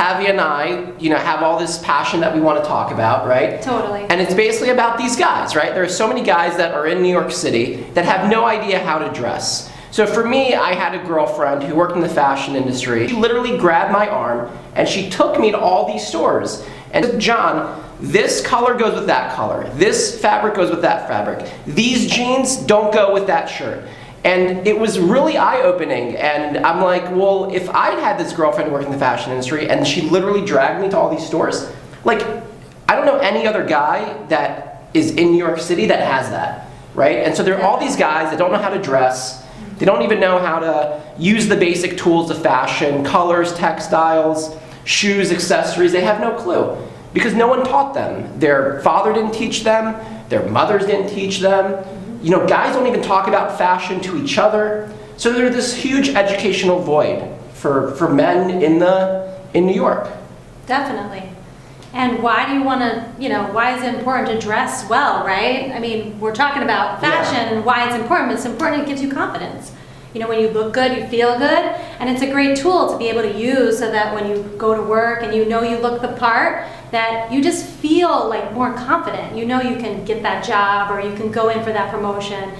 Tavia and I, have all this passion that we want to talk about, right? Totally. And it's basically about these guys, right? There are so many guys that are in New York City that have no idea how to dress. So for me, I had a girlfriend who worked in the fashion industry. She literally grabbed my arm and she took me to all these stores and said, John, this color goes with that color. This fabric goes with that fabric. These jeans don't go with that shirt. And it was really eye-opening, and I'm like, well, if I'd had this girlfriend working in the fashion industry and she literally dragged me to all these stores, like, I don't know any other guy that is in New York City that has that, right? And so there are all these guys that don't know how to dress, they don't even know how to use the basic tools of fashion, colors, textiles, shoes, accessories, they have no clue. Because no one taught them. Their father didn't teach them, their mothers didn't teach them. Guys don't even talk about fashion to each other. So there's this huge educational void for men in New York. Definitely. And why do you want to, why is it important to dress well, right? I mean, we're talking about fashion and why it's important. It's important, it gives you confidence. When you look good, you feel good, and it's a great tool to be able to use so that when you go to work and you look the part, that you just feel like more confident. You can get that job or you can go in for that promotion.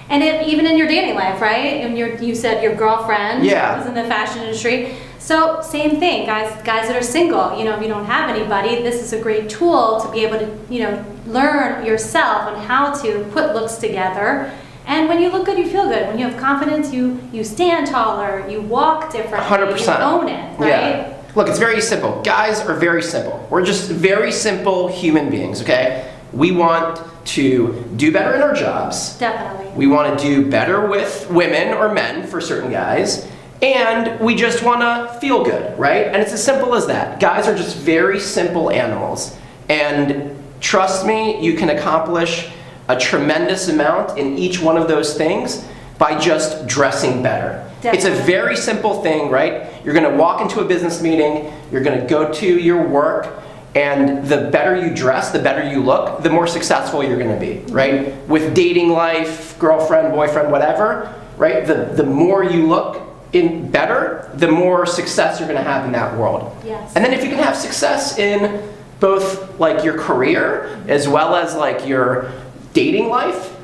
And even in your dating life, right? And you said your girlfriend was in the fashion industry. So same thing, guys that are single, if you don't have anybody, this is a great tool to be able to, learn yourself on how to put looks together. And when you look good, you feel good. When you have confidence, you stand taller, you walk differently, 100%. You own it, right? Yeah. Look, it's very simple. Guys are very simple. We're just very simple human beings, okay? We want to do better in our jobs. Definitely. We want to do better with women or men for certain guys. And we just want to feel good, right? And it's as simple as that. Guys are just very simple animals. And trust me, you can accomplish a tremendous amount in each one of those things by just dressing better. Definitely. It's a very simple thing, right? You're going to walk into a business meeting, you're going to go to your work, and the better you dress, the better you look, the more successful you're going to be, right? With dating life, girlfriend, boyfriend, whatever, right? The more you look in better, the more success you're going to have in that world. Yes. And then if you can have success in both like your career as well as like your dating life,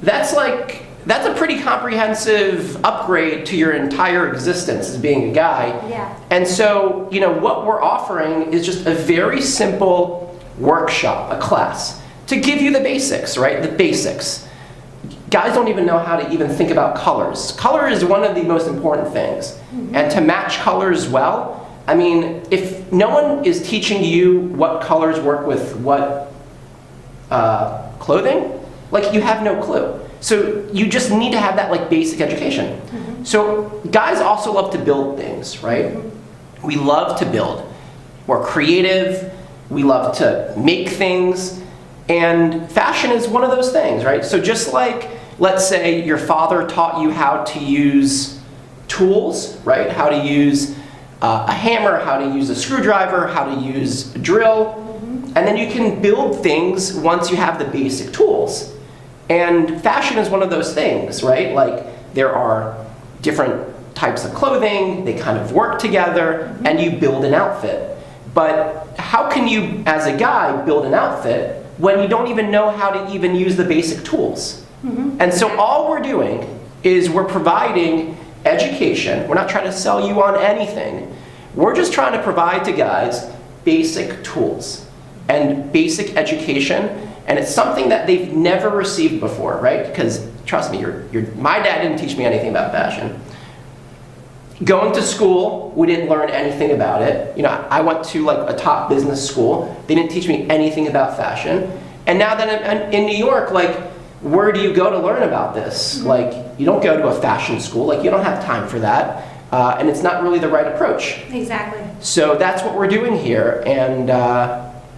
that's a pretty comprehensive upgrade to your entire existence as being a guy. Yeah. And so, what we're offering is just a very simple workshop, a class, to give you the basics, right? The basics. Guys don't even know how to even think about colors. Color is one of the most important things. And to match colors well, I mean, if no one is teaching you what colors work with what clothing, like you have no clue. So you just need to have that like basic education. So guys also love to build things, right? We love to build. We're creative. We love to make things. And fashion is one of those things, right? So just like, let's say your father taught you how to use tools, right? How to use a hammer, how to use a screwdriver, how to use a drill. And then you can build things once you have the basic tools. And fashion is one of those things, right? Like there are different types of clothing, they kind of work together, and you build an outfit. But how can you, as a guy, build an outfit when you don't even know how to even use the basic tools? And so all we're doing is we're providing education. We're not trying to sell you on anything. We're just trying to provide to guys basic tools and basic education, and it's something that they've never received before, right? Because trust me, my dad didn't teach me anything about fashion. Going to school, we didn't learn anything about it. I went to like a top business school. They didn't teach me anything about fashion. And now that I'm in New York, like, where do you go to learn about this? Like, you don't go to a fashion school. Like, you don't have time for that. And it's not really the right approach. Exactly. So that's what we're doing here, and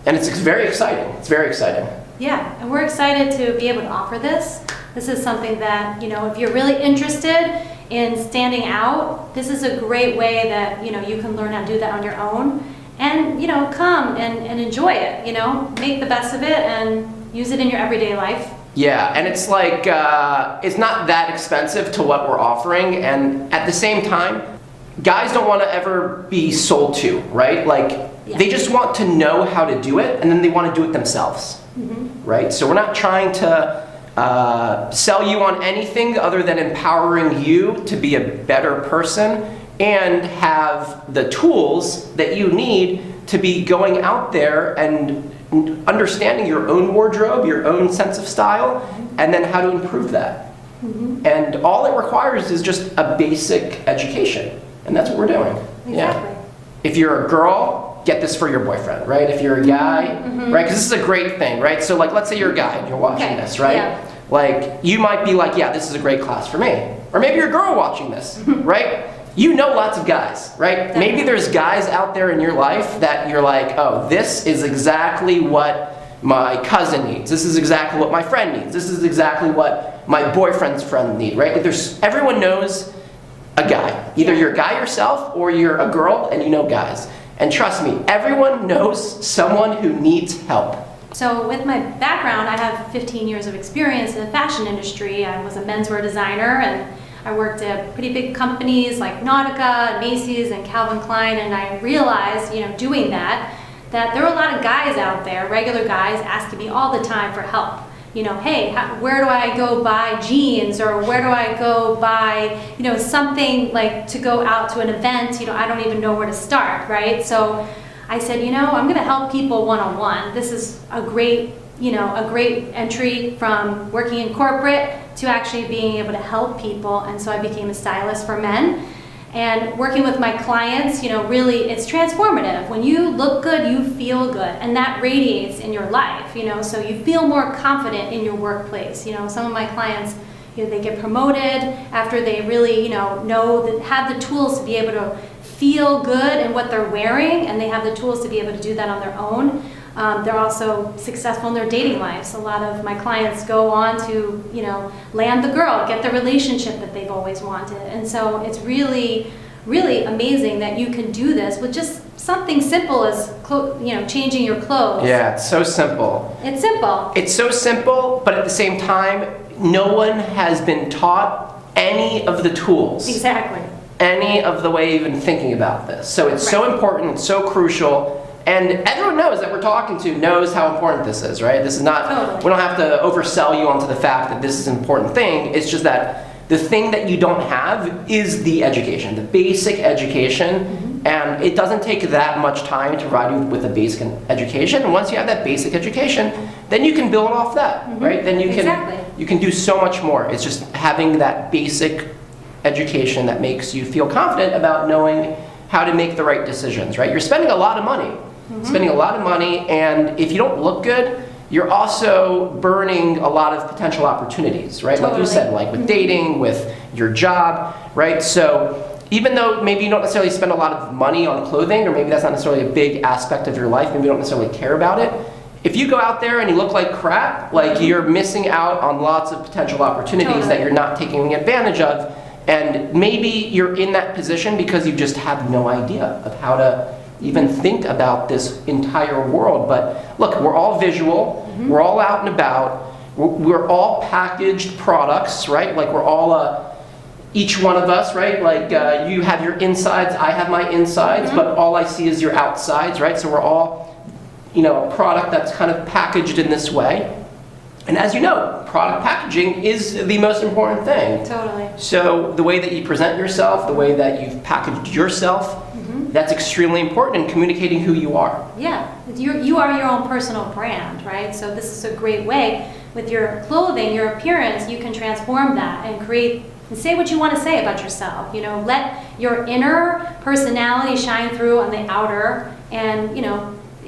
it's very exciting. It's very exciting. Yeah, and we're excited to be able to offer this. This is something that, if you're really interested in standing out, this is a great way that, you can learn how to do that on your own. And, come and enjoy it, make the best of it and use it in your everyday life. Yeah, and it's like, it's not that expensive to what we're offering, and at the same time, guys don't want to ever be sold to, right? Like, Yeah. they just want to know how to do it, and then they want to do it themselves, right? So we're not trying to sell you on anything other than empowering you to be a better person and have the tools that you need to be going out there and understanding your own wardrobe, your own sense of style, and then how to improve that. And all it requires is just a basic education, and that's what we're doing. Exactly. If you're a girl, get this for your boyfriend, right? If you're a guy, right? Because this is a great thing, right? So like, let's say you're a guy and you're watching Okay, this, right? yeah. Like, you might be like, yeah, this is a great class for me. Or maybe you're a girl watching this, right? You know lots of guys, right? Maybe there's guys out there in your life that you're like, oh, this is exactly what my cousin needs. This is exactly what my friend needs. This is exactly what my boyfriend's friend needs, right? Like, everyone knows a guy. Either you're a guy yourself or you're a girl and you know guys. And trust me, everyone knows someone who needs help. So with my background, I have 15 years of experience in the fashion industry. I was a menswear designer, and I worked at pretty big companies like Nautica, Macy's, and Calvin Klein, and I realized, doing that there are a lot of guys out there, regular guys, asking me all the time for help. Hey, where do I go buy jeans, or where do I go buy, something like to go out to an event, I don't even know where to start, right? So I said, I'm going to help people one-on-one. This is a great entry from working in corporate to actually being able to help people. And so I became a stylist for men. And working with my clients, really it's transformative. When you look good, you feel good, and that radiates in your life, so you feel more confident in your workplace. Some of my clients, they get promoted after they really, have the tools to be able to feel good in what they're wearing, and they have the tools to be able to do that on their own. They're also successful in their dating lives. A lot of my clients go on to, land the girl, get the relationship that they've always wanted. And so it's really, really amazing that you can do this with just something simple as, changing your clothes. Yeah, it's so simple. It's simple. It's so simple, but at the same time, no one has been taught any of the tools. Exactly. Any of the way you've been thinking about this. So it's so important, so crucial. And everyone knows that we're talking to knows how important this is, right? This is not, Totally. We don't have to oversell you onto the fact that this is an important thing. It's just that the thing that you don't have is the education, the basic education. And it doesn't take that much time to provide you with a basic education. And once you have that basic education, then you can build off that, right? Then you can do so much more. It's just having that basic education that makes you feel confident about knowing how to make the right decisions, right? You're spending a lot of money. Spending a lot of money, and if you don't look good, you're also burning a lot of potential opportunities, right? Like you said, like with dating, with your job, right? So even though maybe you don't necessarily spend a lot of money on clothing, or maybe that's not necessarily a big aspect of your life, maybe you don't necessarily care about it, if you go out there and you look like crap, like you're missing out on lots of potential opportunities that you're not taking advantage of, and maybe you're in that position because you just have no idea of how to even think about this entire world. But look, we're all visual, we're all out and about, we're all packaged products, right? Like we're all, each one of us, right? Like you have your insides, I have my insides, but all I see is your outsides, right? So we're all, a product that's kind of packaged in this way. And as you know, product packaging is the most important thing. Totally. So the way that you present yourself, the way that you've packaged yourself, that's extremely important in communicating who you are. Yeah, you are your own personal brand, right? So this is a great way with your clothing, your appearance, you can transform that and create and say what you want to say about yourself. Let your inner personality shine through on the outer, and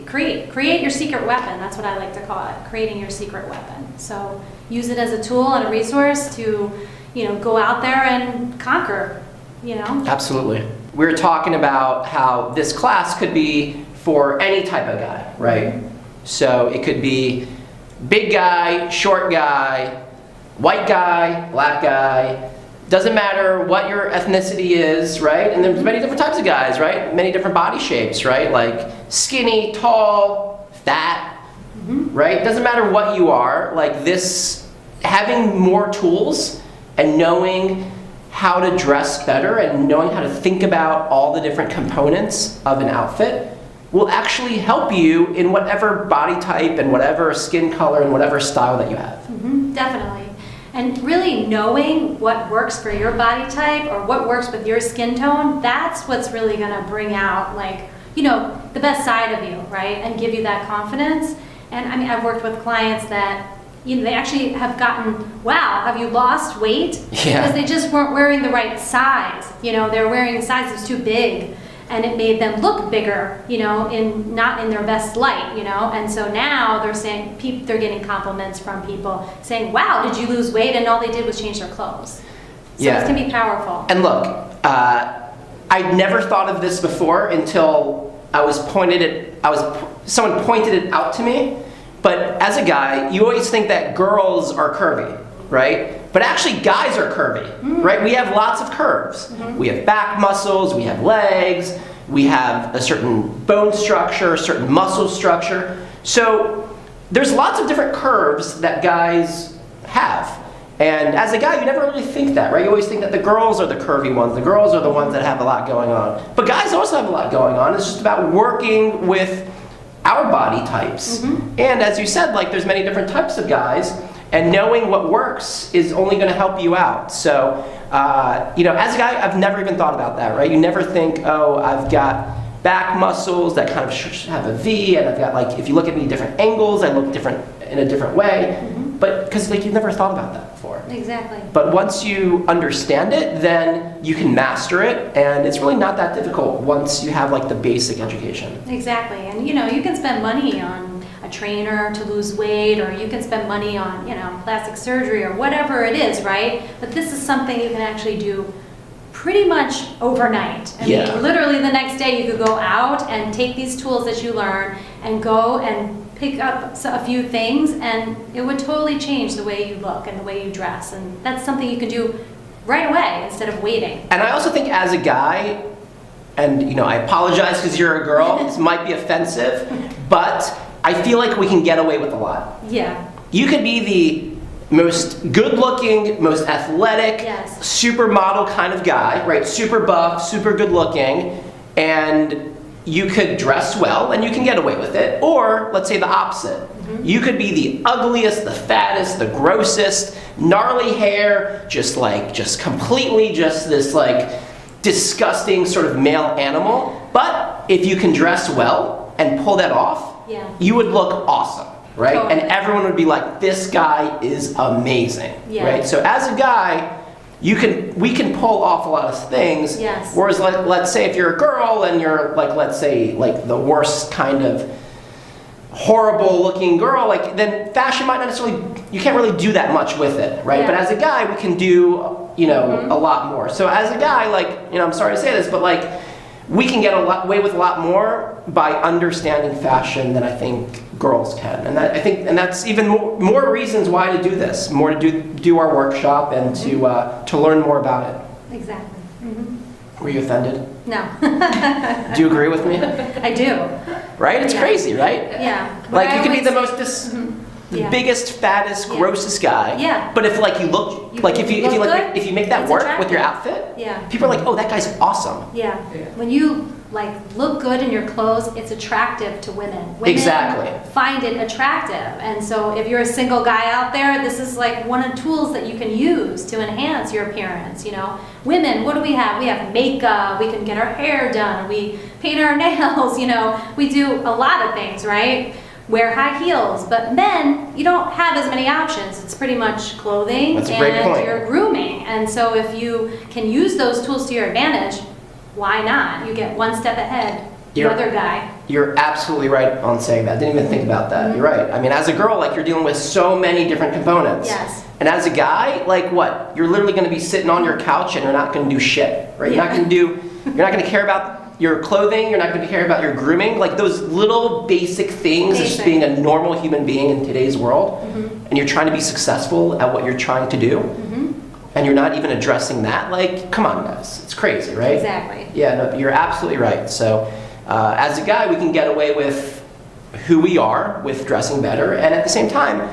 create your secret weapon. That's what I like to call it, creating your secret weapon. So use it as a tool and a resource to, go out there and conquer, Absolutely. We were talking about how this class could be for any type of guy, right? So it could be big guy, short guy, white guy, black guy. Doesn't matter what your ethnicity is, right? And there's many different types of guys, right? Many different body shapes, right? Like skinny, tall, fat, right? Doesn't matter what you are. Like this, having more tools and knowing how to dress better and knowing how to think about all the different components of an outfit will actually help you in whatever body type and whatever skin color and whatever style that you have. Definitely. And really knowing what works for your body type or what works with your skin tone, that's what's really going to bring out, like, you know, the best side of you, right? And give you that confidence. And I mean, I've worked with clients that, you know, they actually have gotten, wow, have you lost weight? Yeah. Because they just weren't wearing the right size. You know, they're wearing a size that's too big. And it made them look bigger, you know, not in their best light, you know. And so now they're saying, they're getting compliments from people saying, wow, did you lose weight? And all they did was change their clothes. So Yeah. this can be powerful. And look, I'd never thought of this before until someone pointed it out to me. But as a guy, you always think that girls are curvy, right? But actually guys are curvy, right? We have lots of curves. We have back muscles, we have legs, we have a certain bone structure, a certain muscle structure. So there's lots of different curves that guys have. And as a guy, you never really think that, right? You always think that the girls are the curvy ones. The girls are the ones that have a lot going on. But guys also have a lot going on. It's just about working with our body types. And as you said, like, there's many different types of guys, and knowing what works is only going to help you out. So, you know, as a guy, I've never even thought about that, right? You never think, oh, I've got back muscles that kind of have a V, and I've got, like, if you look at me different angles, I look different in a different way. But because, like, you've never thought about that before. Exactly. But once you understand it, then you can master it, and it's really not that difficult once you have, like, the basic education. Exactly. And, you know, you can spend money on a trainer to lose weight, or you can spend money on, you know, plastic surgery or whatever it is, right? But this is something you can actually do pretty much overnight. I mean, literally the next day you could go out and take these tools that you learn and go and pick up a few things, and it would totally change the way you look and the way you dress. And that's something you can do right away instead of waiting. And I also think as a guy, and, you know, I apologize because you're a girl, this might be offensive, but I feel like we can get away with a lot. Yeah. You could be the most good-looking, most athletic, Yes. supermodel kind of guy, right? Super buff, super good-looking, and you could dress well and you can get away with it. Or let's say the opposite. You could be the ugliest, the fattest, the grossest, gnarly hair, just completely just this, like, disgusting sort of male animal. But if you can dress well and pull that off, you would look awesome, right? Totally. And everyone would be like, this guy is amazing, right? So as a guy, we can pull off a lot of things. Yes. Whereas let's say if you're a girl and you're, like, let's say, like, the worst kind of horrible looking girl, like, then fashion might not necessarily, you can't really do that much with it, right? Yeah. But as a guy, we can do, you know, a lot more. So as a guy, like, you know, I'm sorry to say this, but, like, we can get away with a lot more by understanding fashion than I think girls can. And that's even more reasons why to do this, more to do our workshop and to learn more about it. Exactly. Were you offended? No. Do you agree with me? I do. Right? It's crazy, right? Yeah. Like, But you I could be the always most Yeah. biggest, fattest, grossest guy. Yeah. But if, like, you look, You- like, if you look like, good, if you make that it's work with your attractive. outfit, Yeah. people are like, oh, that guy's awesome. Yeah. When you, like, look good in your clothes, it's attractive to women. Women Exactly. find it attractive. And so if you're a single guy out there, this is, like, one of the tools that you can use to enhance your appearance, you know. Women, what do we have? We have makeup, we can get our hair done, we paint our nails, you know. We do a lot of things, right? Wear high heels. But men, you don't have as many options. It's pretty much clothing That's a great and point. your grooming. And so if you can use those tools to your advantage, why not? You get one step ahead, the You're- other guy. You're absolutely right on saying that. I didn't even think about that. You're right. I mean, as a girl, like, you're dealing with so many different components. Yes. And as a guy, like, what? You're literally going to be sitting on your couch and you're not going to do shit, right? Yeah. You're not going to care about your clothing. You're not going to care about your grooming. Like, those little basic things of just Basic. being a normal human being in today's world. And you're trying to be successful at what you're trying to do. And you're not even addressing that. Like, come on, guys. It's crazy, right? Exactly. Yeah, no, you're absolutely right. So, as a guy, we can get away with who we are, with dressing better, and at the same time,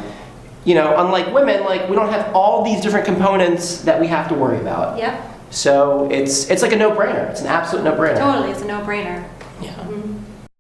unlike women, like we don't have all these different components that we have to worry about. Yep, So it's like a no-brainer. It's an absolute no-brainer. totally, it's a no-brainer.